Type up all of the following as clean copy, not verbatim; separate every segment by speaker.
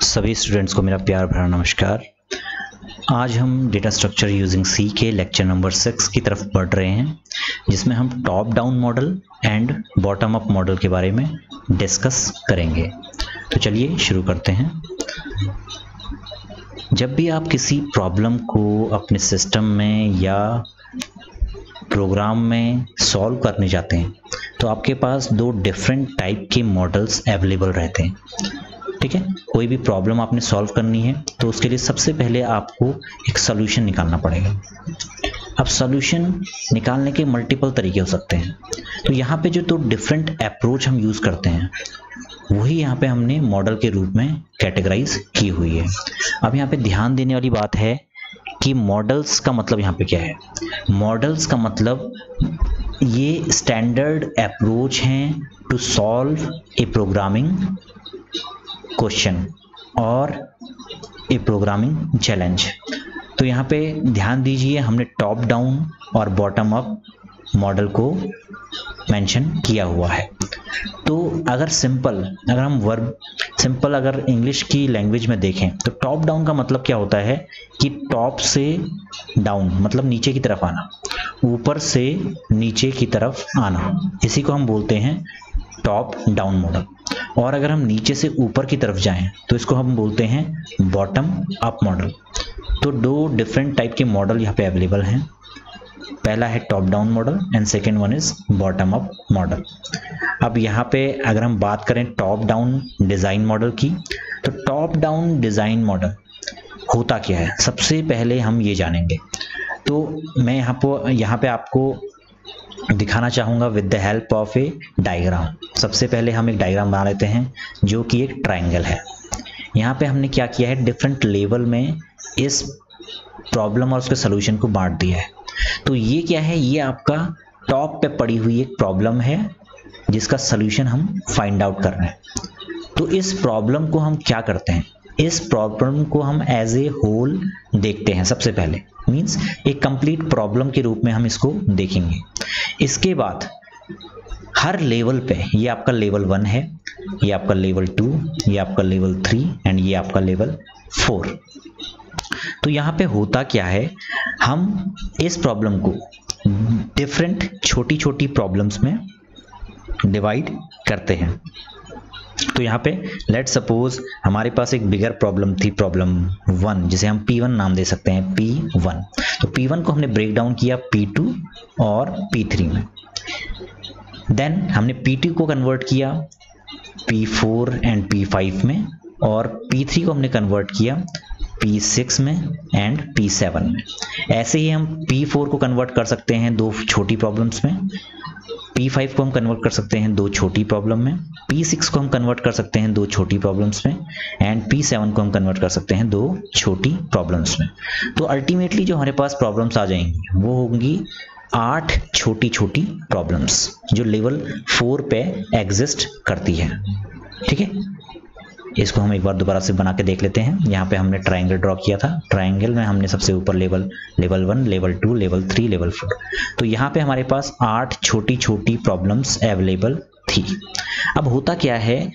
Speaker 1: सभी स्टूडेंट्स को मेरा प्यार भरा नमस्कार। आज हम डेटा स्ट्रक्चर यूजिंग सी के लेक्चर नंबर 6 की तरफ बढ़ रहे हैं, जिसमें हम top down model and bottom up model के बारे में डिस्कस करेंगे। तो चलिए शुरू करते हैं। जब भी आप किसी प्रॉब्लम को अपने सिस्टम में या प्रोग्राम में सॉल्व करने जाते हैं तो आपके पास दो डिफरेंट टाइप के मॉडल्स अवेलेबल रहते हैं। ठीक है, कोई भी प्रॉब्लम आपने सॉल्व करनी है तो उसके लिए सबसे पहले आपको एक सॉल्यूशन निकालना पड़ेगा। अब सॉल्यूशन निकालने के मल्टीपल तरीके हो सकते हैं, तो यहाँ पे जो दो डिफरेंट अप्रोच हम यूज़ करते हैं वही यहाँ पे हमने मॉडल के रूप में कैटेगराइज की हुई है। अब यहाँ पे ध्यान देने वाली बात है कि मॉडल्स का मतलब यहाँ पे क्या है। मॉडल्स का मतलब ये स्टैंडर्ड अप्रोच हैं to solve a programming question और ए प्रोग्रामिंग चैलेंज। तो यहाँ पे ध्यान दीजिए, हमने टॉप डाउन और बॉटम अप मॉडल को मेंशन किया हुआ है। तो अगर अगर इंग्लिश की लैंग्वेज में देखें तो टॉप डाउन का मतलब क्या होता है कि टॉप से डाउन मतलब नीचे की तरफ आना, ऊपर से नीचे की तरफ आना, इसी को हम बोलते हैं टॉप डाउन मॉडल। और अगर हम नीचे से ऊपर की तरफ जाएं तो इसको हम बोलते हैं बॉटम अप मॉडल। तो दो डिफरेंट टाइप के मॉडल यहाँ पे अवेलेबल हैं। पहला है top down model and second one is bottom up model. अब यहाँ पे अगर हम बात करें टॉप डाउन डिज़ाइन मॉडल की, तो टॉप डाउन डिज़ाइन मॉडल होता क्या है सबसे पहले हम ये जानेंगे। तो मैं यहाँ पे आपको दिखाना चाहूँगा with the help of A diagram. सबसे पहले हम एक डायग्राम बना लेते हैं जो कि एक ट्रायंगल है। यहाँ पे हमने क्या किया है, डिफरेंट लेवल में इस प्रॉब्लम और उसके सॉल्यूशन को बांट दिया है। तो ये क्या है, ये आपका टॉप पे पड़ी हुई एक प्रॉब्लम है जिसका सॉल्यूशन हम फाइंड आउट कर रहे हैं। तो इस प्रॉब्लम को हम क्या करते हैं, इस प्रॉब्लम को हम एज ए होल देखते हैं। सबसे पहले मीन्स एक कंप्लीट प्रॉब्लम के रूप में हम इसको देखेंगे। इसके बाद हर लेवल पे, ये आपका लेवल 1 है, ये आपका लेवल 2, ये आपका लेवल 3 एंड ये आपका लेवल 4। तो यहाँ पे होता क्या है, हम इस प्रॉब्लम को डिफरेंट छोटी छोटी प्रॉब्लम्स में डिवाइड करते हैं। तो यहाँ पे लेट्स सपोज हमारे पास एक बिगर प्रॉब्लम थी, प्रॉब्लम 1, जिसे हम P1 नाम दे सकते हैं, P1। तो P1 को हमने ब्रेक डाउन किया P2 और P3 में। देन हमने P2 को कन्वर्ट किया P4 एंड P5 में, और P3 को हमने कन्वर्ट किया P6 में एंड P7 में। ऐसे ही हम P4 को कन्वर्ट कर सकते हैं दो छोटी प्रॉब्लम्स में, P5 को हम कन्वर्ट कर सकते हैं दो छोटी प्रॉब्लम में, P6 को हम कन्वर्ट कर सकते हैं दो छोटी प्रॉब्लम्स में, एंड P7 को हम कन्वर्ट कर सकते हैं दो छोटी प्रॉब्लम्स में। तो अल्टीमेटली जो हमारे पास प्रॉब्लम्स आ जाएंगी वो होंगी 8 छोटी छोटी प्रॉब्लम्स जो लेवल 4 पे एग्जिस्ट करती है। ठीक है, इसको हम एक बार दोबारा से बना के देख लेते हैं। यहाँ पे हमने ट्रायंगल ड्रॉ किया था। ट्रायंगल में हमने सबसे ऊपर लेवल 1, लेवल 2, लेवल 3, लेवल 4। तो यहाँ पे हमारे पास 8 छोटी छोटी प्रॉब्लम्स अवेलेबल थी। अब होता क्या है,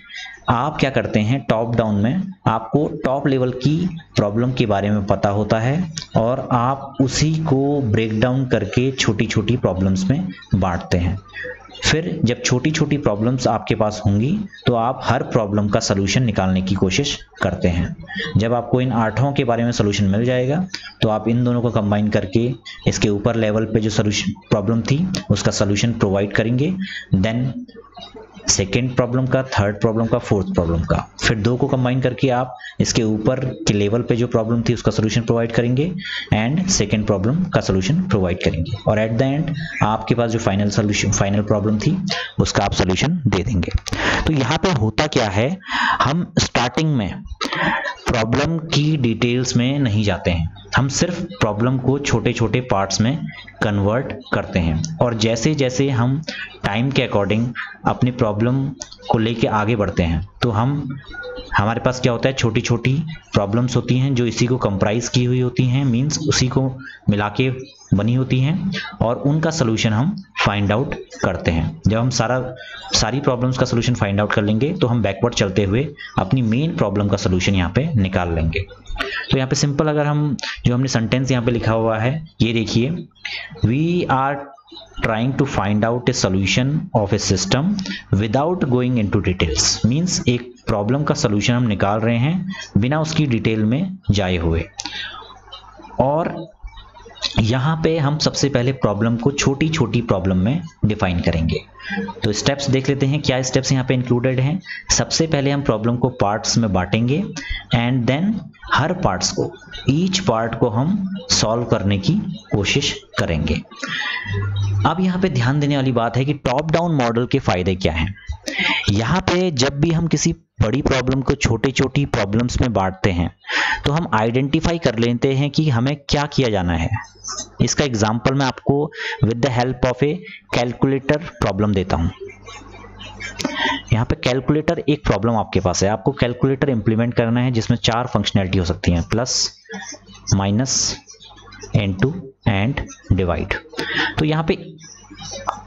Speaker 1: आप क्या करते हैं, टॉप डाउन में आपको टॉप लेवल की प्रॉब्लम के बारे में पता होता है और आप उसी को ब्रेक डाउन करके छोटी छोटी प्रॉब्लम्स में बांटते हैं। फिर जब छोटी छोटी प्रॉब्लम्स आपके पास होंगी तो आप हर प्रॉब्लम का सलूशन निकालने की कोशिश करते हैं। जब आपको इन 8 के बारे में सलूशन मिल जाएगा तो आप इन दोनों को कंबाइन करके इसके ऊपर लेवल पे जो सलूशन प्रॉब्लम थी उसका सलूशन प्रोवाइड करेंगे। देन सेकेंड प्रॉब्लम का, थर्ड प्रॉब्लम का, फोर्थ प्रॉब्लम का, फिर दो को कंबाइन करके आप इसके ऊपर के लेवल पे जो प्रॉब्लम थी उसका सलूशन प्रोवाइड करेंगे एंड सेकेंड प्रॉब्लम का सलूशन प्रोवाइड करेंगे, और एट द एंड आपके पास जो फाइनल प्रॉब्लम थी उसका आप सलूशन दे देंगे। तो यहाँ पे होता क्या है, हम स्टार्टिंग में प्रॉब्लम की डिटेल्स में नहीं जाते हैं, हम सिर्फ प्रॉब्लम को छोटे छोटे पार्ट्स में कन्वर्ट करते हैं। और जैसे जैसे हम टाइम के अकॉर्डिंग अपनी प्रॉब्लम को लेके आगे बढ़ते हैं तो हमारे पास क्या होता है, छोटी छोटी प्रॉब्लम्स होती हैं जो इसी को कंप्राइज की हुई होती हैं, मींस उसी को मिला के बनी होती हैं, और उनका सोल्यूशन हम फाइंड आउट करते हैं। जब हम सारी प्रॉब्लम्स का सोल्यूशन फाइंड आउट कर लेंगे तो हम बैकवर्ड चलते हुए अपनी मेन प्रॉब्लम का सोल्यूशन यहाँ पे निकाल लेंगे। तो यहाँ पे सिंपल अगर हम जो हमने सेंटेंस यहाँ पे लिखा हुआ है ये देखिए, we are trying to find out a solution of a system without going into details, means एक प्रॉब्लम का सोल्यूशन हम निकाल रहे हैं बिना उसकी डिटेल में जाए हुए। और यहाँ पे हम सबसे पहले प्रॉब्लम को छोटी छोटी प्रॉब्लम में डिफाइन करेंगे। तो स्टेप्स देख लेते हैं क्या स्टेप्स यहाँ पे इंक्लूडेड हैं। सबसे पहले हम प्रॉब्लम को पार्ट्स में बांटेंगे एंड देन हर पार्ट्स को, ईच पार्ट को हम सॉल्व करने की कोशिश करेंगे। अब यहाँ पे ध्यान देने वाली बात है कि टॉप डाउन मॉडल के फायदे क्या हैं। यहाँ पे जब भी हम किसी बड़ी प्रॉब्लम को छोटी छोटी प्रॉब्लम्स में बांटते हैं तो हम आइडेंटिफाई कर लेते हैं कि हमें क्या किया जाना है। इसका एग्जांपल मैं आपको with the help of A calculator problem देता हूं। यहाँ पे कैलकुलेटर एक प्रॉब्लम आपके पास है, आपको कैलकुलेटर इंप्लीमेंट करना है जिसमें 4 फंक्शनैलिटी हो सकती हैं, plus, minus, into and divide. तो यहाँ पे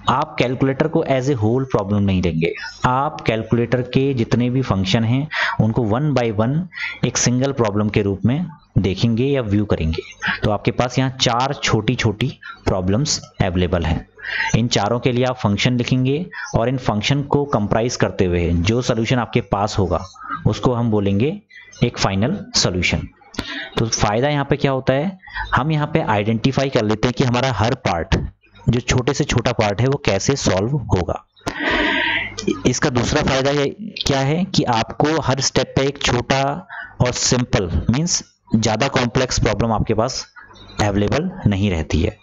Speaker 1: आप कैलकुलेटर को एज ए होल प्रॉब्लम नहीं लेंगे, आप कैलकुलेटर के जितने भी फंक्शन हैं उनको 1 बाय 1 एक सिंगल प्रॉब्लम के रूप में देखेंगे या व्यू करेंगे। तो आपके पास यहाँ 4 छोटी छोटी प्रॉब्लम्स अवेलेबल हैं। इन चारों के लिए आप फंक्शन लिखेंगे और इन फंक्शन को कंप्राइज करते हुए जो सोल्यूशन आपके पास होगा उसको हम बोलेंगे एक फाइनल सोल्यूशन। तो फायदा यहाँ पे क्या होता है, हम यहाँ पे आइडेंटिफाई कर लेते हैं कि हमारा हर पार्ट, जो छोटे से छोटा पार्ट है, वो कैसे सॉल्व होगा। इसका दूसरा फायदा ये क्या है कि आपको हर स्टेप पे एक छोटा और सिंपल, मींस ज्यादा कॉम्प्लेक्स प्रॉब्लम आपके पास अवेलेबल नहीं रहती है।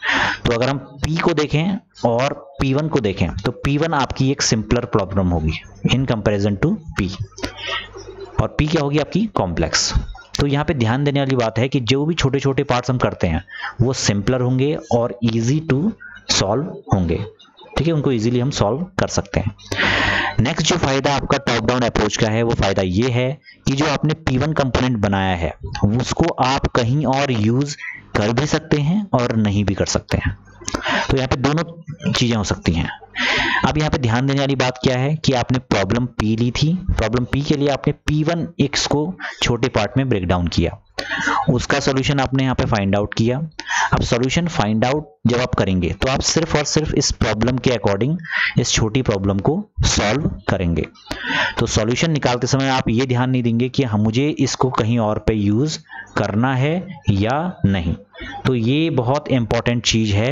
Speaker 1: तो अगर हम P को देखें और P1 को देखें तो P1 आपकी एक सिंपलर प्रॉब्लम होगी इन कंपैरिजन टू P, और P क्या होगी आपकी कॉम्प्लेक्स। तो यहाँ पे ध्यान देने वाली बात है कि जो भी छोटे छोटे पार्ट्स हम करते हैं वो सिंपलर होंगे और इजी टू सॉल्व होंगे, ठीक है, उनको इजीली हम सॉल्व कर सकते हैं। नेक्स्ट जो फायदा आपका टॉप डाउन अप्रोच का है वो फायदा ये है कि जो आपने P1 कंपोनेंट बनाया है उसको आप कहीं और यूज कर भी सकते हैं और नहीं भी कर सकते हैं। तो यहाँ पे दोनों चीजें हो सकती हैं। अब यहाँ पे ध्यान देने वाली बात क्या है कि आपने प्रॉब्लम P ली थी, प्रॉब्लम P के लिए आपने P1 x को छोटे पार्ट में ब्रेक डाउन किया, उसका सॉल्यूशन आपने यहाँ पे फाइंड आउट किया। अब सॉल्यूशन फाइंड आउट जब आप करेंगे तो आप सिर्फ और सिर्फ इस प्रॉब्लम के अकॉर्डिंग इस छोटी प्रॉब्लम को सॉल्व करेंगे। तो सॉल्यूशन निकालते समय आप ये ध्यान नहीं देंगे कि मुझे इसको कहीं और पे यूज करना है या नहीं। तो ये बहुत इंपॉर्टेंट चीज है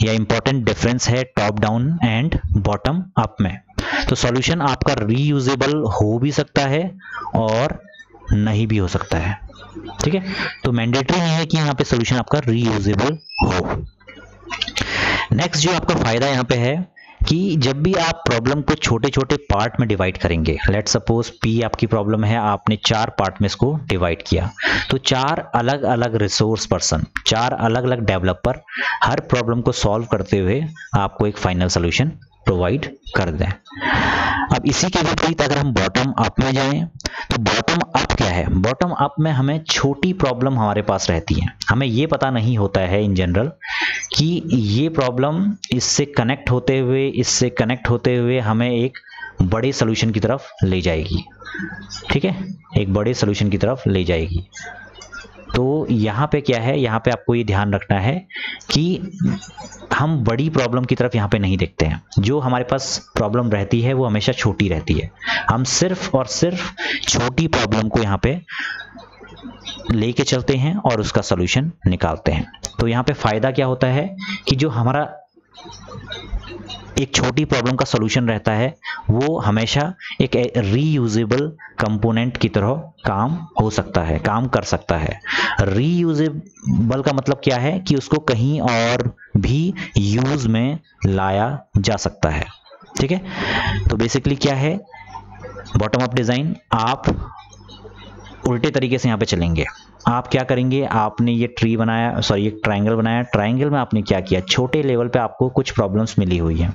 Speaker 1: या इंपॉर्टेंट डिफरेंस है top down and bottom up में। तो सॉल्यूशन आपका रीयूजेबल हो भी सकता है और नहीं भी हो सकता है, ठीक है। तो मैंडेटरी नहीं है कि यहाँ पे सॉल्यूशन आपका रीयूजेबल हो। नेक्स्ट जो आपका फायदा यहाँ पे है कि जब भी आप प्रॉब्लम को छोटे छोटे पार्ट में डिवाइड करेंगे, लेट सपोज P आपकी प्रॉब्लम है, आपने 4 पार्ट में इसको डिवाइड किया, तो 4 अलग अलग रिसोर्स पर्सन, 4 अलग अलग डेवलपर हर प्रॉब्लम को सॉल्व करते हुए आपको एक फाइनल सोल्यूशन प्रोवाइड कर दें। अब इसी के विपरीत अगर हम बॉटम अप में जाएं तो बॉटम अप क्या है, बॉटम अप में हमें छोटी प्रॉब्लम हमारे पास रहती है, हमें ये पता नहीं होता है इन जनरल कि ये प्रॉब्लम इससे कनेक्ट होते हुए हमें एक बड़े सॉल्यूशन की तरफ ले जाएगी, ठीक है, एक बड़े सॉल्यूशन की तरफ ले जाएगी। तो यहाँ पे क्या है, यहाँ पे आपको ये ध्यान रखना है कि हम बड़ी प्रॉब्लम की तरफ यहाँ पे नहीं देखते हैं। जो हमारे पास प्रॉब्लम रहती है वो हमेशा छोटी रहती है, हम सिर्फ और सिर्फ छोटी प्रॉब्लम को यहाँ पे लेके चलते हैं और उसका सॉल्यूशन निकालते हैं। तो यहाँ पे फायदा क्या होता है कि जो हमारा एक छोटी प्रॉब्लम का सॉल्यूशन रहता है वो हमेशा एक रीयूजेबल कंपोनेंट की तरह काम कर सकता है। रीयूजेबल का मतलब क्या है कि उसको कहीं और भी यूज में लाया जा सकता है, ठीक है। तो बेसिकली क्या है, बॉटम अप डिजाइन, आप उल्टे तरीके से यहाँ पे चलेंगे। आप क्या करेंगे, आपने ये ट्री बनाया, सॉरी एक ट्रायंगल बनाया, ट्रायंगल में आपने क्या किया, छोटे लेवल पे आपको कुछ प्रॉब्लम्स मिली हुई है,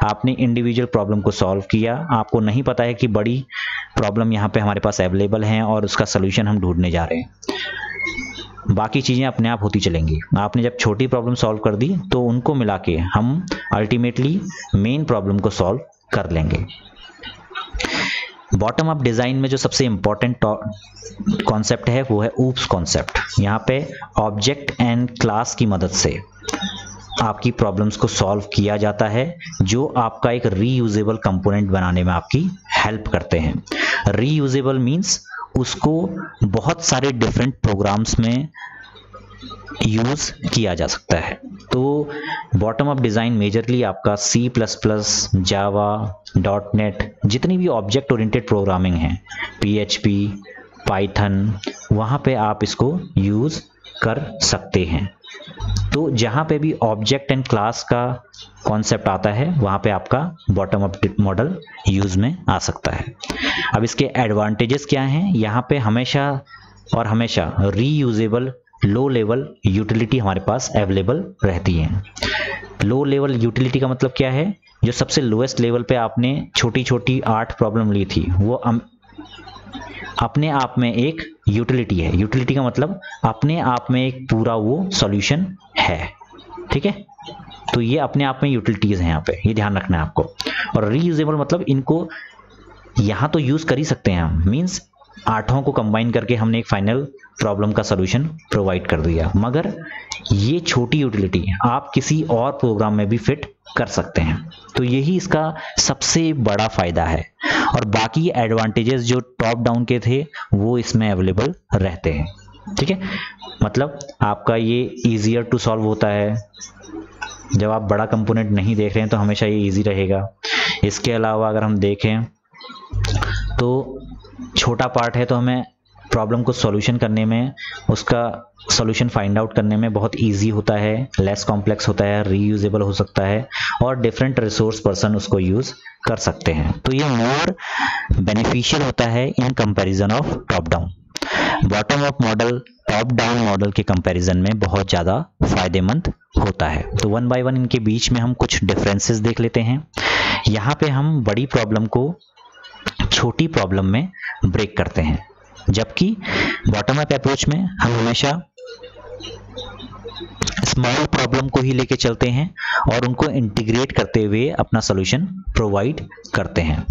Speaker 1: आपने इंडिविजुअल प्रॉब्लम को सॉल्व किया, आपको नहीं पता है कि बड़ी प्रॉब्लम यहाँ पे हमारे पास अवेलेबल है और उसका सोल्यूशन हम ढूंढने जा रहे हैं। बाकी चीज़ें अपने आप होती चलेंगी। आपने जब छोटी प्रॉब्लम सॉल्व कर दी तो उनको मिला के हम अल्टीमेटली मेन प्रॉब्लम को सॉल्व कर लेंगे। बॉटम अप डिज़ाइन में जो सबसे इम्पॉर्टेंट कॉन्सेप्ट है वो है ऊप्स कॉन्सेप्ट। यहाँ पे ऑब्जेक्ट एंड क्लास की मदद से आपकी प्रॉब्लम्स को सॉल्व किया जाता है, जो आपका एक रीयूजेबल कंपोनेंट बनाने में आपकी हेल्प करते हैं। रीयूजेबल मीन्स उसको बहुत सारे डिफरेंट प्रोग्राम्स में यूज़ किया जा सकता है। तो बॉटम अप डिज़ाइन मेजरली आपका C++, जावा, .NET, जितनी भी ऑब्जेक्ट ओरिएंटेड प्रोग्रामिंग है, PHP, पाइथन, वहाँ पे आप इसको यूज़ कर सकते हैं। तो जहाँ पे भी ऑब्जेक्ट एंड क्लास का कॉन्सेप्ट आता है वहाँ पे आपका बॉटम अप मॉडल यूज़ में आ सकता है। अब इसके एडवांटेजेस क्या हैं, यहाँ पे हमेशा और हमेशा रीयूजेबल लो लेवल यूटिलिटी हमारे पास अवेलेबल रहती है। लो लेवल यूटिलिटी का मतलब क्या है, जो सबसे लोएस्ट लेवल पे आपने छोटी छोटी 8 प्रॉब्लम ली थी वो अपने आप में एक यूटिलिटी है। यूटिलिटी का मतलब अपने आप में एक पूरा वो सॉल्यूशन है, ठीक है। तो ये अपने आप में यूटिलिटीज हैं यहाँ पे, ये ध्यान रखना है आपको। और रीयूजेबल मतलब इनको यहाँ तो यूज़ कर ही सकते हैं हम, मीन्स 8 को कंबाइन करके हमने एक फाइनल प्रॉब्लम का सॉल्यूशन प्रोवाइड कर दिया, मगर ये छोटी यूटिलिटी आप किसी और प्रोग्राम में भी फिट कर सकते हैं। तो यही इसका सबसे बड़ा फायदा है। और बाकी एडवांटेजेस जो टॉप डाउन के थे वो इसमें अवेलेबल रहते हैं, ठीक है। मतलब आपका ये ईजियर टू सॉल्व होता है, जब आप बड़ा कंपोनेंट नहीं देख रहे हैं तो हमेशा ये इजी रहेगा। इसके अलावा अगर हम देखें तो छोटा पार्ट है तो हमें प्रॉब्लम को सॉल्यूशन करने में, उसका सॉल्यूशन फाइंड आउट करने में बहुत इजी होता है, लेस कॉम्प्लेक्स होता है, रीयूजेबल हो सकता है और डिफरेंट रिसोर्स पर्सन उसको यूज़ कर सकते हैं। तो ये मोर बेनिफिशियल होता है in comparison of top down. Bottom up model top down model के कंपैरिजन में बहुत ज़्यादा फायदेमंद होता है। तो वन बाय वन इनके बीच में हम कुछ डिफरेंसेस देख लेते हैं। यहाँ पे हम बड़ी प्रॉब्लम को छोटी प्रॉब्लम में ब्रेक करते हैं, जबकि बॉटम अप अप्रोच में हम हमेशा स्मॉल प्रॉब्लम को ही लेके चलते हैं और उनको इंटीग्रेट करते हुए अपना सॉल्यूशन प्रोवाइड करते हैं।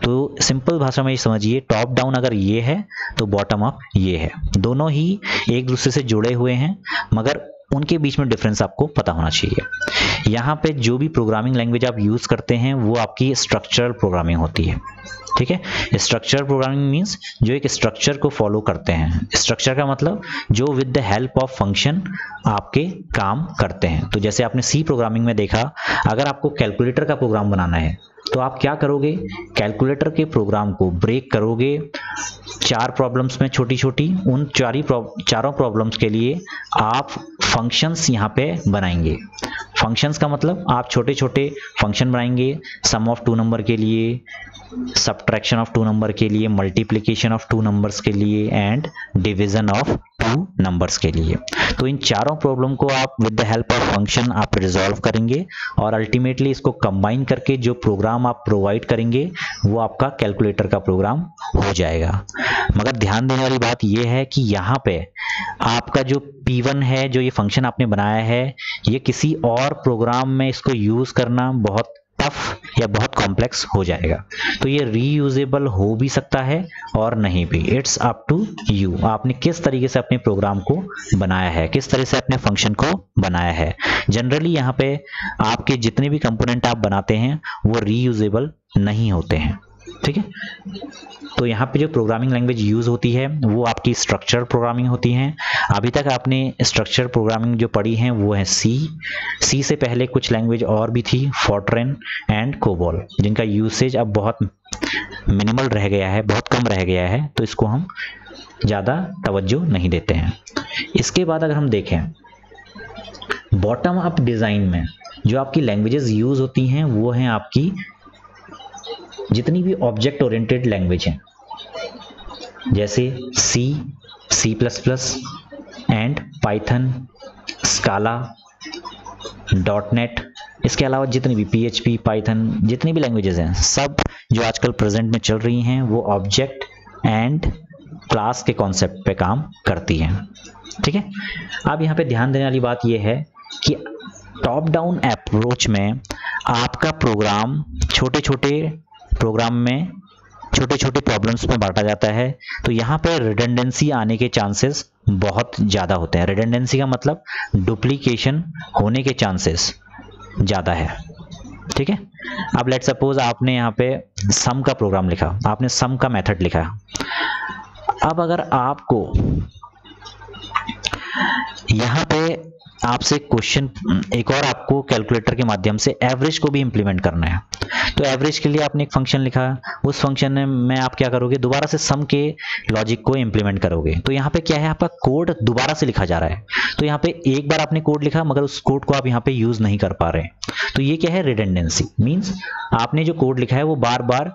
Speaker 1: तो सिंपल भाषा में ये समझिए, टॉप डाउन अगर ये है तो बॉटम अप ये है। दोनों ही एक दूसरे से जुड़े हुए हैं, मगर उनके बीच में डिफरेंस आपको पता होना चाहिए। यहाँ पे जो भी प्रोग्रामिंग लैंग्वेज आप यूज़ करते हैं वो आपकी स्ट्रक्चरल प्रोग्रामिंग होती है, ठीक है। स्ट्रक्चरल प्रोग्रामिंग मीन्स जो एक स्ट्रक्चर को फॉलो करते हैं। स्ट्रक्चर का मतलब जो with the help of function आपके काम करते हैं। तो जैसे आपने सी प्रोग्रामिंग में देखा, अगर आपको कैलकुलेटर का प्रोग्राम बनाना है तो आप क्या करोगे, कैलकुलेटर के प्रोग्राम को ब्रेक करोगे 4 प्रॉब्लम्स में छोटी छोटी। उन चारों प्रॉब्लम्स के लिए आप फंक्शंस यहाँ पे बनाएंगे। फंक्शंस का मतलब आप छोटे छोटे फंक्शन बनाएंगे, सम ऑफ 2 नंबर के लिए, सब्ट्रैक्शन ऑफ 2 नंबर के लिए, मल्टीप्लिकेशन ऑफ 2 नंबर्स के लिए एंड डिवीजन ऑफ 2 नंबर्स के लिए। तो इन चारों प्रॉब्लम को आप with the help of function आप रिजॉल्व करेंगे और अल्टीमेटली इसको कंबाइन करके जो प्रोग्राम आप प्रोवाइड करेंगे वो आपका कैलकुलेटर का प्रोग्राम हो जाएगा। मगर ध्यान देने वाली बात यह है कि यहाँ पे आपका जो P1 है, जो ये फंक्शन आपने बनाया है, ये किसी और प्रोग्राम में इसको यूज करना बहुत टफ या बहुत कॉम्प्लेक्स हो जाएगा। तो ये रीयूजेबल हो भी सकता है और नहीं भी, इट्स अप टू यू। आपने किस तरीके से अपने प्रोग्राम को बनाया है, किस तरह से अपने फंक्शन को बनाया है। जनरली यहाँ पे आपके जितने भी कंपोनेंट आप बनाते हैं वो रीयूजेबल नहीं होते हैं, ठीक है। तो यहाँ पे जो प्रोग्रामिंग लैंग्वेज यूज होती है वो आपकी स्ट्रक्चर प्रोग्रामिंग होती है। अभी तक आपने स्ट्रक्चर प्रोग्रामिंग जो पढ़ी है वो है सी से पहले कुछ लैंग्वेज और भी थी, फॉर्ट्रेन एंड कोबॉल, जिनका यूसेज अब बहुत मिनिमल रह गया है, बहुत कम रह गया है, तो इसको हम ज़्यादा तवज्जो नहीं देते हैं। इसके बाद अगर हम देखें बॉटम अप डिज़ाइन में जो आपकी लैंग्वेजेस यूज होती हैं वो हैं आपकी जितनी भी ऑब्जेक्ट ओरिएंटेड लैंग्वेज हैं, जैसे C, C plus plus and Python, Scala, .NET, इसके अलावा जितनी भी PHP, पाइथन, जितनी भी लैंग्वेजेस हैं सब जो आजकल प्रेजेंट में चल रही हैं वो ऑब्जेक्ट एंड क्लास के कॉन्सेप्ट पे काम करती हैं। ठीक है, अब यहाँ पे ध्यान देने वाली बात यह है कि टॉप डाउन अप्रोच में आपका प्रोग्राम छोटे छोटे प्रोग्राम में छोटे छोटे प्रॉब्लम्स में बांटा जाता है, तो यहाँ पे रिडंडेंसी आने के चांसेस बहुत ज़्यादा होते हैं। रिडंडेंसी का मतलब डुप्लीकेशन होने के चांसेस ज़्यादा है। ठीक है, अब लेट सपोज आपने यहाँ पे सम का प्रोग्राम लिखा, आपने सम का मेथड लिखा। अब अगर आपको यहाँ पे आपसे क्वेश्चन एक और आपको कैलकुलेटर के माध्यम से एवरेज को भी इंप्लीमेंट करना है, तो एवरेज के लिए आपने एक फंक्शन लिखा, उस फंक्शन में आप क्या करोगे, दोबारा से सम के लॉजिक को इंप्लीमेंट करोगे। तो यहाँ पे क्या है, आपका कोड दोबारा से लिखा जा रहा है। तो यहाँ पे एक बार आपने कोड लिखा मगर उस कोड को आप यहाँ पे यूज नहीं कर पा रहे, तो ये क्या है, रिडंडेंसी। मीन्स आपने जो कोड लिखा है वो बार बार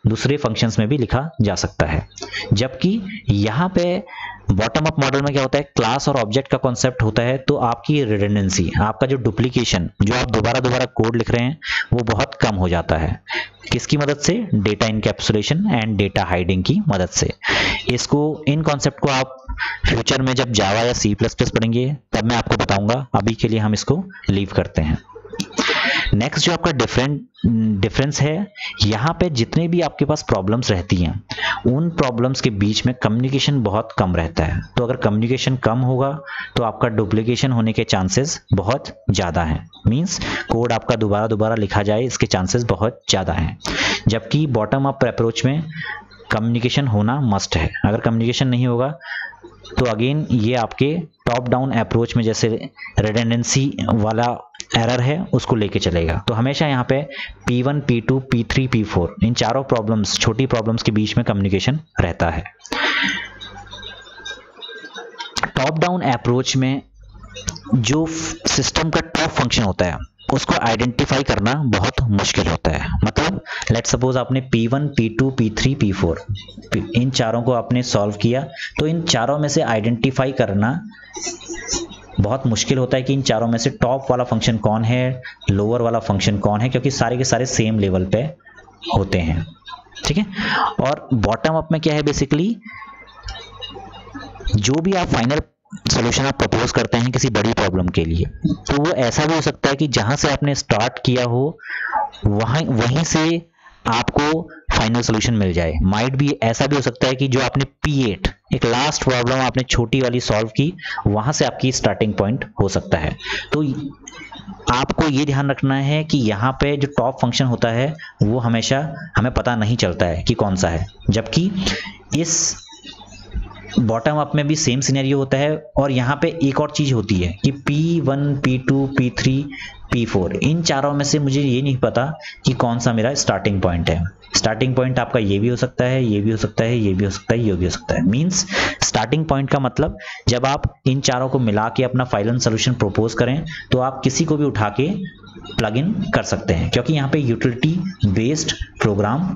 Speaker 1: दूसरे फंक्शंस में भी लिखा जा सकता है। जबकि यहाँ पे बॉटम अप मॉडल में क्या होता है, क्लास और ऑब्जेक्ट का कॉन्सेप्ट होता है, तो आपकी रिडंडेंसी, आपका जो डुप्लीकेशन, जो आप दोबारा दोबारा कोड लिख रहे हैं वो बहुत कम हो जाता है। किसकी मदद से, data encapsulation and data hiding की मदद से। इसको, इन कॉन्सेप्ट को आप फ्यूचर में जब जावा या C++ पढ़ेंगे तब मैं आपको बताऊंगा, अभी के लिए हम इसको लीव करते हैं। नेक्स्ट जो आपका डिफरेंस है, यहाँ पे जितने भी आपके पास प्रॉब्लम्स रहती हैं उन प्रॉब्लम्स के बीच में कम्युनिकेशन बहुत कम रहता है। तो अगर कम्युनिकेशन कम होगा तो आपका डुप्लीकेशन होने के चांसेस बहुत ज़्यादा हैं। मींस कोड आपका दोबारा दोबारा लिखा जाए इसके चांसेस बहुत ज़्यादा हैं। जबकि बॉटम अप अप्रोच में कम्युनिकेशन होना मस्ट है। अगर कम्युनिकेशन नहीं होगा तो अगेन ये आपके टॉप डाउन अप्रोच में जैसे रिडंडेंसी वाला एरर है उसको लेके चलेगा। तो हमेशा यहाँ पे P1, P2, P3, P4 इन चारों प्रॉब्लम्स, छोटी प्रॉब्लम्स के बीच में कम्युनिकेशन रहता है। टॉप डाउन अप्रोच में जो सिस्टम का टॉप फंक्शन होता है उसको आइडेंटिफाई करना बहुत मुश्किल होता है। मतलब लेट सपोज आपने P1, P2, P3, P4 इन चारों को आपने सॉल्व किया, तो इन चारों में से आइडेंटिफाई करना बहुत मुश्किल होता है कि इन चारों में से टॉप वाला फंक्शन कौन है, लोअर वाला फंक्शन कौन है, क्योंकि सारे के सारे सेम लेवल पे होते हैं। ठीक है, और बॉटम अप में क्या है, बेसिकली जो भी आप फाइनल सॉल्यूशन आप प्रपोज करते हैं किसी बड़ी प्रॉब्लम के लिए, तो वो ऐसा भी हो सकता है कि जहां से आपने स्टार्ट किया हो वहीं से आपको फाइनल सॉल्यूशन मिल जाए। माइट भी ऐसा भी हो सकता है कि जो आपने P8 एक लास्ट प्रॉब्लम आपने छोटी वाली सॉल्व की, वहां से आपकी स्टार्टिंग पॉइंट हो सकता है। तो आपको ये ध्यान रखना है कि यहाँ पे जो टॉप फंक्शन होता है वो हमेशा हमें पता नहीं चलता है कि कौन सा है, जबकि इस बॉटम अप में भी सेम सिनेरियो होता है। और यहाँ पे एक और चीज होती है कि P1, P2, P3, P4 इन चारों में से मुझे ये नहीं पता कि कौन सा मेरा स्टार्टिंग पॉइंट है। स्टार्टिंग पॉइंट आपका ये भी हो सकता है, ये भी हो सकता है, ये भी हो सकता है, ये भी हो सकता है। मींस स्टार्टिंग पॉइंट का मतलब जब आप इन चारों को मिला के अपना फाइनल सॉल्यूशन प्रपोज करें तो आप किसी को भी उठा के प्लग इन कर सकते हैं, क्योंकि यहाँ पे यूटिलिटी बेस्ड प्रोग्राम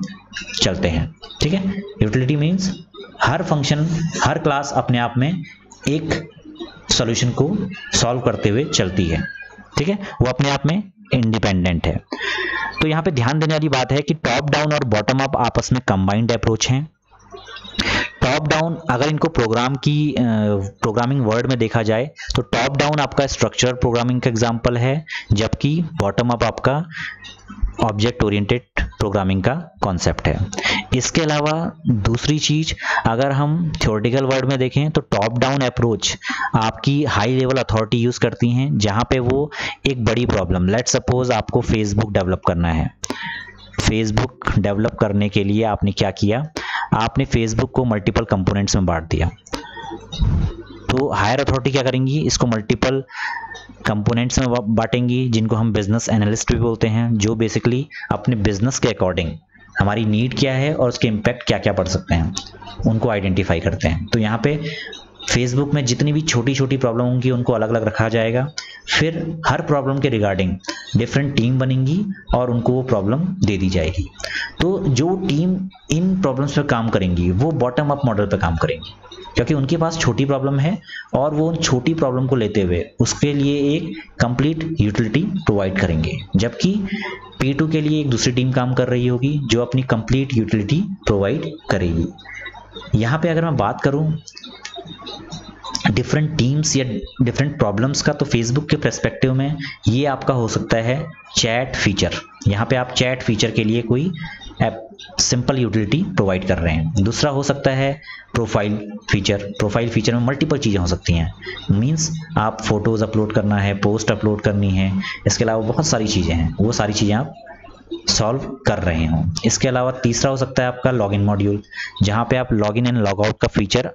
Speaker 1: चलते हैं। ठीक है, यूटिलिटी मीन्स हर फंक्शन, हर क्लास अपने आप में एक सॉल्यूशन को सॉल्व करते हुए चलती है। ठीक है, वो अपने आप में इंडिपेंडेंट है। तो यहाँ पे ध्यान देने वाली बात है कि टॉप डाउन और बॉटम अप आपस में कंबाइंड अप्रोच हैं। टॉप डाउन अगर इनको प्रोग्रामिंग वर्ड में देखा जाए तो टॉप डाउन आपका स्ट्रक्चरल प्रोग्रामिंग का एग्जांपल है, जबकि बॉटम अप आपका ऑब्जेक्ट ओरिएंटेड प्रोग्रामिंग का कॉन्सेप्ट है। इसके अलावा दूसरी चीज अगर हम थ्योरेटिकल वर्ड में देखें तो टॉप डाउन अप्रोच आपकी हाई लेवल अथॉरिटी यूज करती हैं, जहां पे वो एक बड़ी प्रॉब्लम, लेट सपोज आपको फेसबुक डेवलप करना है। फेसबुक डेवलप करने के लिए आपने क्या किया, आपने फेसबुक को मल्टीपल कंपोनेंट्स में बांट दिया। तो हायर अथॉरिटी क्या करेंगी, इसको मल्टीपल कंपोनेंट्स में बांटेंगी, जिनको हम बिजनेस एनालिस्ट भी बोलते हैं, जो बेसिकली अपने बिजनेस के अकॉर्डिंग हमारी नीड क्या है और उसके इम्पैक्ट क्या क्या पड़ सकते हैं उनको आइडेंटिफाई करते हैं। तो यहाँ पे फेसबुक में जितनी भी छोटी छोटी प्रॉब्लम होंगी उनको अलग अलग रखा जाएगा, फिर हर प्रॉब्लम के रिगार्डिंग डिफरेंट टीम बनेंगी और उनको वो प्रॉब्लम दे दी जाएगी। तो जो टीम इन प्रॉब्लम्स पर काम करेंगी वो बॉटम अप मॉडल पर काम करेंगी, क्योंकि उनके पास छोटी प्रॉब्लम है और वो उन छोटी प्रॉब्लम को लेते हुए उसके लिए एक कंप्लीट यूटिलिटी प्रोवाइड करेंगे, जबकि P2 के लिए एक दूसरी टीम काम कर रही होगी जो अपनी कंप्लीट यूटिलिटी प्रोवाइड करेगी। यहाँ पे अगर मैं बात करूँ डिफरेंट टीम्स या डिफरेंट प्रॉब्लम्स का, तो फेसबुक के पर्सपेक्टिव में ये आपका हो सकता है चैट फीचर। यहाँ पे आप चैट फीचर के लिए कोई सिंपल यूटिलिटी प्रोवाइड कर रहे हैं। दूसरा हो सकता है प्रोफाइल फीचर। प्रोफाइल फीचर में मल्टीपल चीज़ें हो सकती हैं, मींस आप फोटोज़ अपलोड करना है, पोस्ट अपलोड करनी है, इसके अलावा बहुत सारी चीज़ें हैं, वो सारी चीज़ें आप सॉल्व कर रहे हो। इसके अलावा तीसरा हो सकता है आपका लॉगिन मॉड्यूल, जहाँ पे आप लॉगिन एंड लॉग आउट का फीचर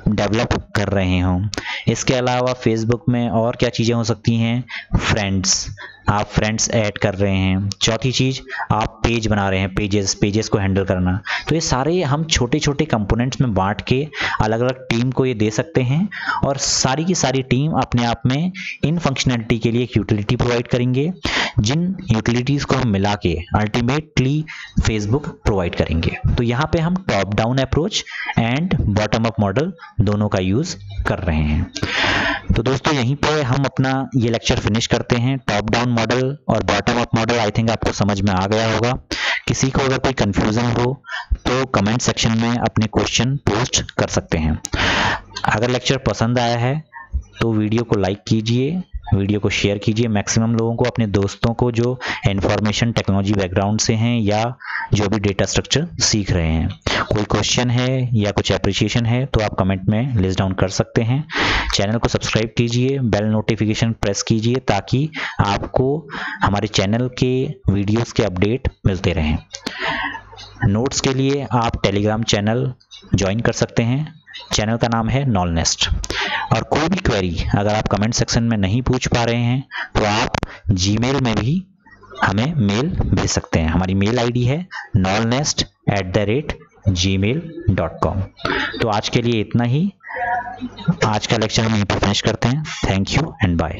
Speaker 1: डेवलप कर रहे हो। इसके अलावा फेसबुक में और क्या चीज़ें हो सकती हैं, फ्रेंड्स, आप फ्रेंड्स ऐड कर रहे हैं। चौथी चीज़ आप पेज बना रहे हैं, पेजेस को हैंडल करना। तो ये सारे हम छोटे छोटे कंपोनेंट्स में बांट के अलग अलग टीम को ये दे सकते हैं और सारी की सारी टीम अपने आप में इन फंक्शनैलिटी के लिए एक यूटिलिटी प्रोवाइड करेंगे, जिन यूटिलिटीज़ को हम मिला के अल्टीमेटली फेसबुक प्रोवाइड करेंगे। तो यहाँ पे हम top down approach and bottom up model दोनों का यूज़ कर रहे हैं। तो दोस्तों यहीं पे हम अपना ये लेक्चर फिनिश करते हैं। टॉप डाउन मॉडल और bottom up model I think आपको समझ में आ गया होगा। किसी को अगर कोई कंफ्यूजन हो तो कमेंट सेक्शन में अपने क्वेश्चन पोस्ट कर सकते हैं। अगर लेक्चर पसंद आया है तो वीडियो को लाइक कीजिए, वीडियो को शेयर कीजिए मैक्सिमम लोगों को, अपने दोस्तों को जो इंफॉर्मेशन टेक्नोलॉजी बैकग्राउंड से हैं या जो भी डेटा स्ट्रक्चर सीख रहे हैं। कोई क्वेश्चन है या कुछ एप्रिसिएशन है तो आप कमेंट में लिस्ट डाउन कर सकते हैं। चैनल को सब्सक्राइब कीजिए, बेल नोटिफिकेशन प्रेस कीजिए ताकि आपको हमारे चैनल के वीडियोस के अपडेट मिलते रहें। नोट्स के लिए आप टेलीग्राम चैनल ज्वाइन कर सकते हैं, चैनल का नाम है नॉलनेस्ट। और कोई भी क्वेरी अगर आप कमेंट सेक्शन में नहीं पूछ पा रहे हैं तो आप जीमेल में भी हमें मेल भेज सकते हैं। हमारी मेल आईडी है nolnest@gmail.com। तो आज के लिए इतना ही। आज का लेक्चर हम यहीं पर फिनिश करते हैं। Thank you and bye.